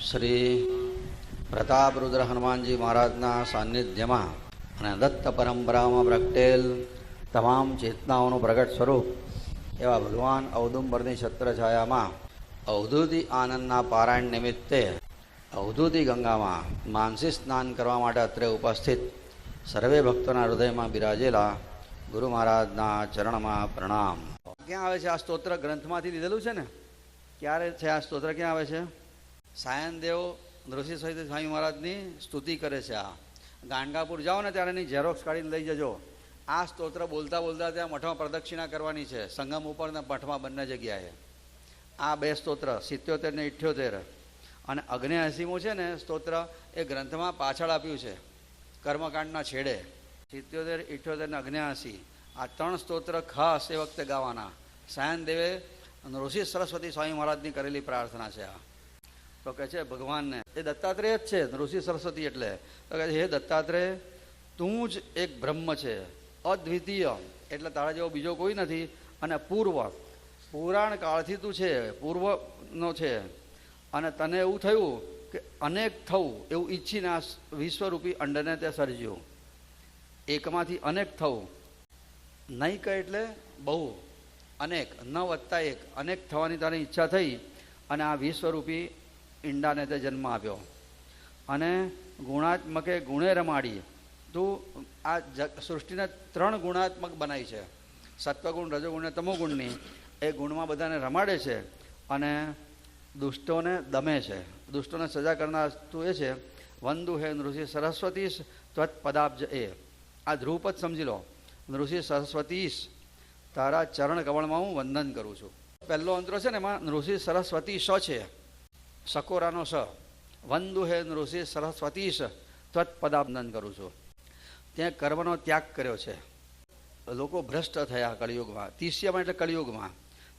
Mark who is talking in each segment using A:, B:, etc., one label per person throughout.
A: શ્રી પ્રતાપરુદ્ર હનુમાનજી મહારાજના સાનિધ્યમાં અને દત્ત પરંપરામાં પ્રગટેલ તમામ ચેતનાઓનું પ્રગટ સ્વરૂપ એવા ભગવાન ઔદુંબરની છત્રછાયામાં અવધૂતિ આનંદના પારાયણ નિમિત્તે અવધૂતિ ગંગામાં માનસી સ્નાન કરવા માટે અત્રે ઉપસ્થિત સર્વે ભક્તોના હૃદયમાં બિરાજેલા ગુરુ મહારાજના ચરણમાં પ્રણામ. ક્યાં આવે છે આ સ્તોત્ર? ગ્રંથમાંથી લીધેલું છે ને. ક્યારે છે આ સ્તોત્ર? ક્યાં આવે છે? સાયનદેવ નૃસિંહ સહિત સ્વામી મહારાજની સ્તુતિ કરે છે. આ ગાણગાપુર જાઓ ને ત્યારે એની ઝેરોક્સ કાઢીને લઈ જજો. આ સ્તોત્ર બોલતા બોલતા ત્યાં મઠમાં પ્રદક્ષિણા કરવાની છે, સંગમ ઉપર ને મઠમાં બંને જગ્યાએ. આ બે સ્તોત્ર 77 ને 78 અને 79મું છે ને સ્તોત્ર, એ ગ્રંથમાં પાછળ આપ્યું છે કર્મકાંડના છેડે. 77, 78 ને 79 આ 3 સ્તોત્ર ખાસ એ વખતે ગાવાના. સાયનદેવે નૃસિંહ સરસ્વતી સ્વામી મહારાજની કરેલી પ્રાર્થના છે. આ તો કહે છે ભગવાનને, એ દત્તાત્રેય જ છે નૃસિંહ સરસ્વતી એટલે. તો કહે છે હે દત્તાત્રેય, તું જ એક બ્રહ્મ છે, અદ્વિતીય, એટલે તારા જેવો બીજો કોઈ નથી. અને પુરાણ કાળથી તું છે, પૂર્વનો છે. અને તને એવું થયું કે અનેક થવું એવું ઈચ્છીને આ વિશ્વરૂપી અંડને તે સર્જ્યું. એકમાંથી અનેક થવું, નહીં કહે એટલે બહુ, અનેક ન વત્તા એક, અનેક થવાની તારી ઈચ્છા થઈ અને આ વિશ્વરૂપી ઈંડાને તે જન્મ આપ્યો. અને ગુણાત્મકે ગુણે રમાડી. તું આ સૃષ્ટિને 3 ગુણાત્મક બનાવી છે, સત્વગુણ, રજોગુણ ને તમોગુણની. એ ગુણમાં બધાને રમાડે છે અને દુષ્ટોને દમે છે. દુષ્ટોને સજા કરનાર તું એ છે. વંદુ હે નૃસિંહ સરસ્વતી ત્વત પદાબ્જ. એ આ ધ્રુવપદ સમજી લો. નૃસિંહ સરસ્વતી, તારા ચરણ કમળમાં હું વંદન કરું છું. પહેલો અંતરો છે ને એમાં નૃસિંહ સરસ્વતી સ છે, સકોરાનો સ. વંદુ હે નૃસિંહ સરસ્વતી ત્વત પદાબંદન કરું છું. ત્યાં કર્મનો ત્યાગ કર્યો છે. લોકો ભ્રષ્ટ થયા કળિયુગમાં. 30માં એટલે કળિયુગમાં.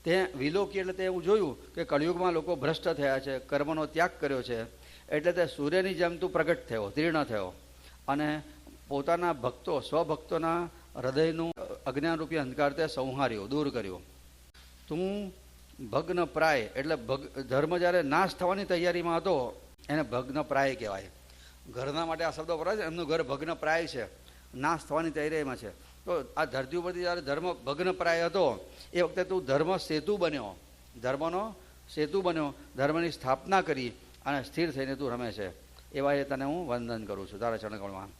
A: તે વિલોકી એટલે તે એવું જોયું કે કળિયુગમાં લોકો ભ્રષ્ટ થયા છે, કર્મનો ત્યાગ કર્યો છે. એટલે તે સૂર્યની જેમ તું પ્રગટ થયો, તીર્ણ થયો અને પોતાના ભક્તો, સ્વભક્તોના હૃદયનું અજ્ઞાનરૂપી અંધકાર તે સંહાર્યો, દૂર કર્યો. તું ભગ્ન પ્રાય એટલે ધર્મ જ્યારે નાશ થવાની તૈયારીમાં હતો એને ભગ્ન પ્રાય કહેવાય. ઘરના માટે આ શબ્દો વપરાય છે. એમનું ઘર ભગ્ન પ્રાય છે, નાશ થવાની તૈયારીમાં છે. તો આ ધરતી ઉપરથી જ્યારે ધર્મ ભગ્ન પ્રાય હતો એ વખતે તું ધર્મ સેતુ બન્યો, ધર્મનો સેતુ બન્યો, ધર્મની સ્થાપના કરી અને સ્થિર થઈને તું રમે છે. એવા એ તને હું વંદન કરું છું તારા ચરણકમળમાં.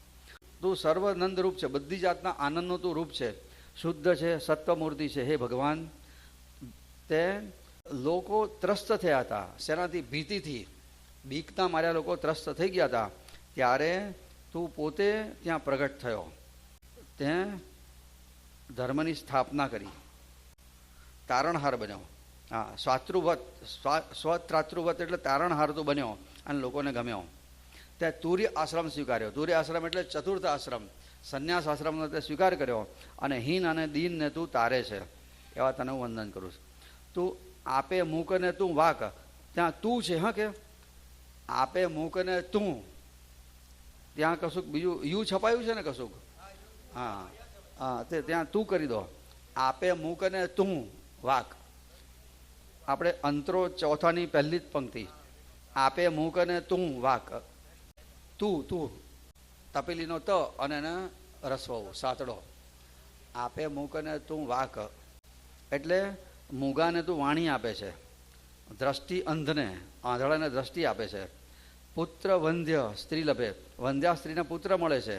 A: તું સર્વનંદ રૂપ છે, બધી જાતના આનંદનું તું રૂપ છે, શુદ્ધ છે, સત્વમૂર્તિ છે. હે ભગવાન, તે લોકો ત્રસ્ત થયા હતા. શેનાથી? ભીતિથી. બીકના માર્યા લોકો ત્રસ્ત થઈ ગયા હતા. ત્યારે તું પોતે ત્યાં પ્રગટ થયો, તે ધર્મની સ્થાપના કરી, તારણહાર બન્યો. હા, સ્વત્રાતૃવત એટલે તારણહાર તું બન્યો અને લોકોને ગમ્યો. ત્યાં તુર્ય આશ્રમ સ્વીકાર્યો. તુર્ય આશ્રમ એટલે ચતુર્થ આશ્રમ, સંન્યાસ આશ્રમનો તે સ્વીકાર કર્યો અને હીન અને દીનને તું તારે છે. એવા તને હું વંદન કરું છું. તું આપે મૂકને તું વાક. ત્યાં તું છે. હા, કે આપે મૂકને તું, ત્યાં કશુંક બીજું યુ છપાયું છે ને કશુંક. હા હા, તે ત્યાં તું કરી દો. આપે મૂકને તું વાક. આપણે અંતરો ચોથાની પહેલી જ પંક્તિ. આપે મૂકને તું વાક. તું તપેલીનો ત અને એને રસવો સાતડો. આપે મૂકને તું વાક એટલે મૂગાને તું વાણી આપે છે, દ્રષ્ટિ અંધને, આંધળાને દ્રષ્ટિ આપે છે. પુત્ર વંધ્ય સ્ત્રી લભે, વંધ્યા સ્ત્રીને પુત્ર મળે છે.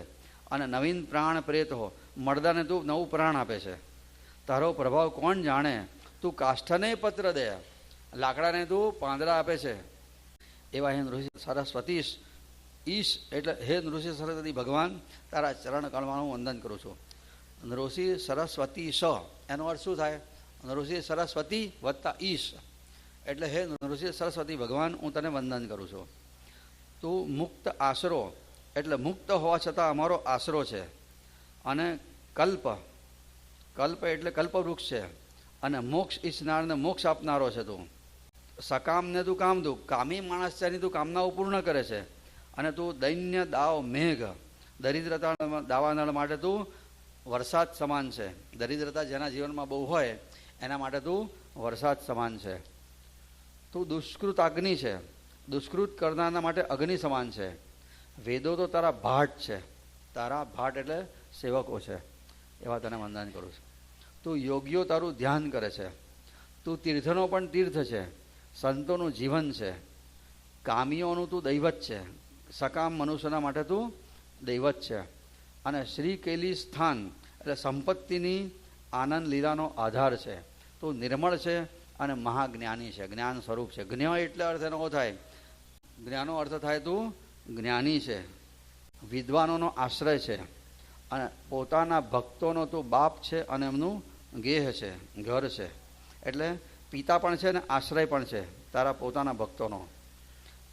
A: અને નવીન પ્રાણ પ્રેત હો, મળદાને તું નવું પ્રાણ આપે છે. તારો પ્રભાવ કોણ જાણે. તું કાષ્ઠને પત્ર દે, લાકડાને તું પાંદડા આપે છે. એવા હે નૃસિંહ સરસ્વતી ઈશ એટલે હે નૃસિંહ સરસ્વતી ભગવાન, તારા ચરણ કળમાં હું વંદન કરું છું. નૃસિંહ સરસ્વતી સ એનો અર્થ શું થાય? નૃસિંહ સરસ્વતી વત્તા ઈશ એટલે હે નૃસિંહ સરસ્વતી ભગવાન, હું તને વંદન કરું છું. તું મુક્ત આશરો એટલે મુક્ત હોવા છતાં અમારો આશરો છે. અને કલ્પ એટલે કલ્પવૃક્ષ છે. અને મોક્ષ ઈચ્છનારને મોક્ષ આપનારો છે. તું સકામને તું કામ દુઃખ, કામી માણસ છે એની તું કામનાઓ પૂર્ણ કરે છે. અને તું દૈન્ય દાવ મેઘ, દરિદ્રતા દાવાનળ માટે તું વરસાદ સમાન છે. દરિદ્રતા જેના જીવનમાં બહુ હોય એના માટે તું વરસાદ સમાન છે. તું દુષ્કૃત અગ્નિ છે, દુષ્કૃત કરનારના માટે અગ્નિ સમાન છે. વેદો તો તારા ભાટ છે. તારા ભાટ એટલે સેવકો છે. એવા તને વંદન કરું છું. તું યોગીઓ તારું ધ્યાન કરે છે. તું તીર્થનો પણ તીર્થ છે. સંતોનું જીવન છે. કામીઓનું તું દૈવત છે. સકામ મનુષ્યના માટે તું દૈવત છે. અને શ્રી કૈલી સ્થાન એટલે સંપત્તિની આનંદ લીલાનો આધાર છે. તું નિર્મળ છે અને મહાજ્ઞાની છે. જ્ઞાન સ્વરૂપ છે. જ્ઞ એટલે અર્થ એનો થાય, જ્ઞાનો અર્થ થાય તું જ્ઞાની છે, વિદ્વાનોનો આશ્રય છે, અને પોતાના ભક્તોનો તું બાપ છે અને એમનું ગેહ છે, ઘર છે. એટલે પિતા પણ છે અને આશ્રય પણ છે તારા પોતાના ભક્તોનો.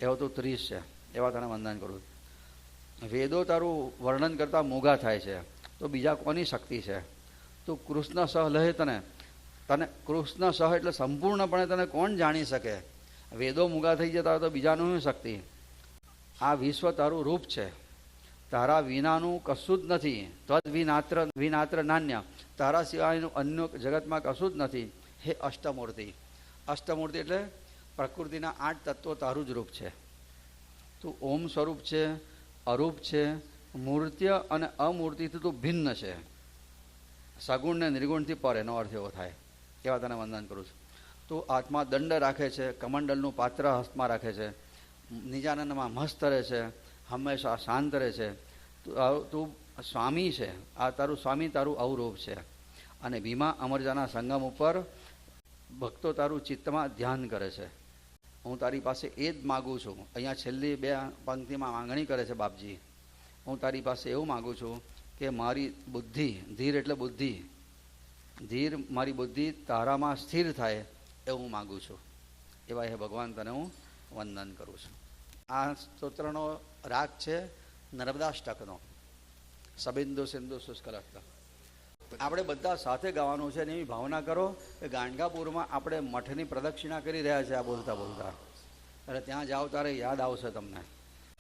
A: એવો તું ત્રીસ છે. એવા તને વંદન કરું. વેદો તારું વર્ણન કરતાં મોઘા થાય છે, તો બીજા કોની શક્તિ છે? તું કૃષ્ણ સહ લહે તને કૃષ્ણ સહ એટલે સંપૂર્ણપણે તને કોણ જાણી શકે? વેદો મૂગા થઈ જતા હોય તો બીજાનું શું શક્તિ? આ વિશ્વ તારું રૂપ છે. તારા વિનાનું કશું જ નથી. તદ વિનાત્ર નાન્ય, તારા સિવાયનું અન્ય જગતમાં કશું જ નથી. હે અષ્ટમૂર્તિ. અષ્ટમૂર્તિ એટલે પ્રકૃતિના 8 તત્વો તારું જ રૂપ છે. તું ઓમ સ્વરૂપ છે, અરૂપ છે, મૂર્ત્ય અને અમૂર્તિથી તું ભિન્ન છે. સગુણ ને નિર્ગુણથી પર, એનો અર્થ એવો થાય. એવા તને વંદન કરું છું. તું આત્મા દંડ રાખે છે, કમંડલનું પાત્ર હસ્તમાં રાખે છે, નિજાનંદમાં મસ્ત રહે છે, હંમેશા શાંત રહે છે. તું સ્વામી છે. આ તારું સ્વામી, તારું અવરૂપ છે. અને ભીમા અમરજાના સંગમ ઉપર ભક્તો તારું ચિત્તમાં ધ્યાન કરે છે. હું તારી પાસે એ જ માગું છું. અહીંયા છેલ્લી 2 પંક્તિમાં માંગણી કરે છે બાપજી. હું તારી પાસે એવું માગું છું કે મારી બુદ્ધિ, ધીર એટલે બુદ્ધિ, ધીર મારી બુદ્ધિ તારામાં સ્થિર થાય એવું હું માગું છું. એવા હે ભગવાન તને હું વંદન કરું છું. આ સ્તોત્રનો રાગ છે નર્મદાષ્ટકનો, સબિંદુ સિંધુ શુષ્કલસ્ત. આપણે બધા સાથે ગાવાનું છે. અને એવી ભાવના કરો કે ગાણગાપુરમાં આપણે મઠની પ્રદક્ષિણા કરી રહ્યા છે આ બોલતા બોલતા. એટલે ત્યાં જાઓ ત્યારે યાદ આવશે તમને.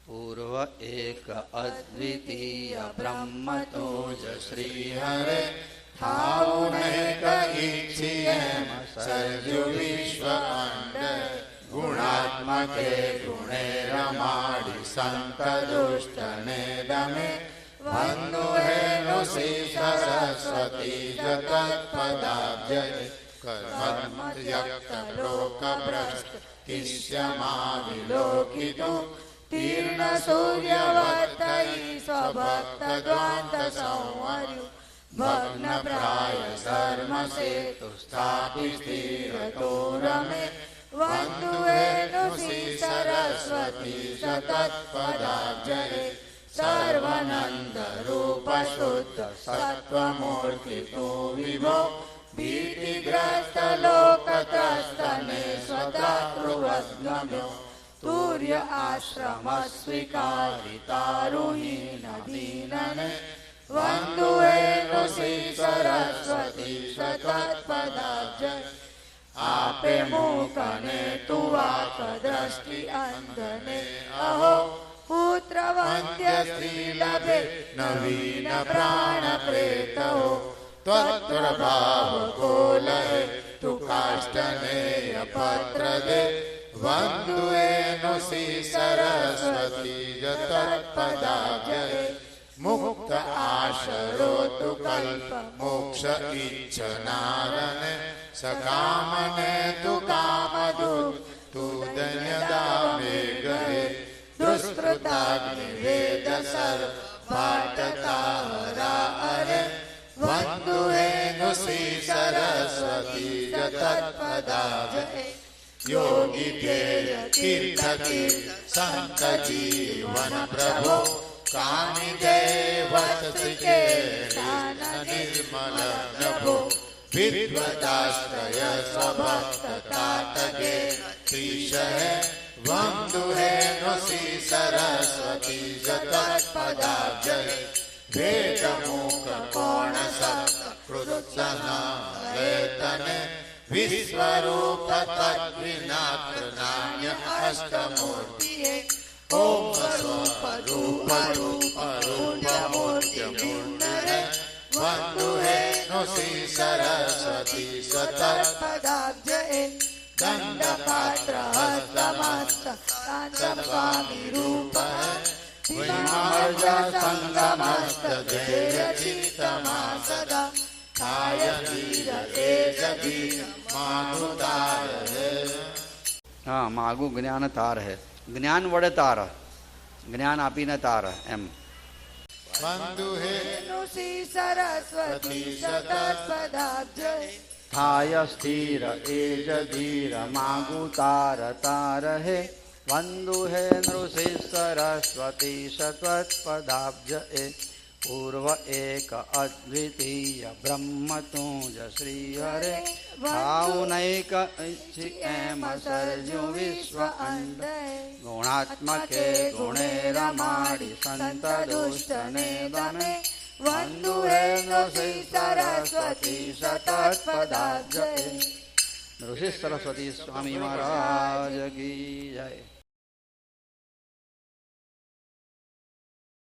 A: પૂર્વ એક અદ્વિતીય બ્રહ્મ તો જ શ્રી હરે થાઉ નહિ કઈછીએ સર્જુ વિશ્વ અંડ ગુણાત્મકે ગુણે રમાડી સંત દુષ્ટ ને દમે વંદુ હેનો શ્રી સરસ્વતી જગત પદાબ્જય કર્મયક્ત લોક ભ્રષ્ટ કિસ્યમા વિલોકિતો તીર્ણ સૂર્યવત્તૈ સ્વભક્ત દ્વાંત સંવર્યુ ભગ્ન પ્રાય ધર્મ સેતુ સ્થાપિ સ્થિરતો રમે વંદુ હેનો શ્રી સરસ્વતી જગત પદાબ્જય સર્વાનંદ રૂપ શુદ્ધ સત્વમૂર્તિ તુ વિભો ભીતિગ્રસ્ત લોક ત્રસ્તને સ્વતઃ સૂર્ય આશ્રમ સ્વીકારી તારુહીન દીનને વંદુ હેનો શ્રી સરસ્વતી જગત પદાબ્જય આપે મૂકને તું વાક દ્રષ્ટિ અંધને અહો પુત્ર વંદ્ય સ્ત્રી લભે નવીન પ્રાણ પ્રેતો ત્વત્પ્રભાવ કોલહે તું કાષ્ટનેય પત્ર દે વંદુ હેનો શ્રી સરસ્વતી જગત પદાબ્જય મુક્ત આશરો તુ કલ્પ મોક્ષ ઈચ્છનારને સકામને તુ કામદૂત તું દન્યદામે ગહે દુષ્કૃતાગ્નિ વેદ સર્વ ભાટકારા અરે વંદુ હેનો શ્રી સરસ્વતી જગત પદાબ્જય યોગી ધ્યેય તીર્થ સંત જીવન પ્રભો કામિ દેવત્સિકે નિર્મલ નભો વિદ્વદાશ્રય સ્વભક્ત તાતગે ત્રિશહે વંદુ હેનો શ્રી સરસ્વતી જગત પદાબ્જય વેદ મુખ કોણ સપ્ત કૃત્સના વેતને વિશ્વરૂપ તદ્વિનાત્ર નાન્ય અષ્ટમૂર્તિ ઓમ સ્વરૂપ રૂપ રૂપ રૂપ મૂર્તિ મૂર્તિ વંદુ હેનો શ્રી સરસ્વતી સતત પદાબ્જય
B: दंडपात्र हस्तमस्त कांचन स्वामी रूप विमर्ज संगमस्त धैर्य चित्तमा सदा काय धीर एज धीर माधुदार है।
A: હા, માગું જ્ઞાન તાર હે, જ્ઞાન વડે તાર, જ્ઞાન આપીને તાર એમ.
B: बंधु हे सरस्वती सतत्पदाब्ज
A: થાય સ્થિર એજ ધીર માગું તાર તાર હે, વંદુ હે નૃષિ સરસ્વતી સત્વત્પદાબ્જ એ, પૂર્વ એક અદ્વિતીય બ્રહ્મ તુંજ શ્રી હરે, ભાવનૈક એમ સર્જ્યું વિશ્વ અંડ, ગુણાત્મકે ગુણે રમાડી સંત દુષ્ટ ને ગમે, વંદુ હે નૃષિ સરસ્વતી સતત્પદાબ્જ એ. નૃષિ સરસ્વતી સ્વામી મહારાજ કી જય.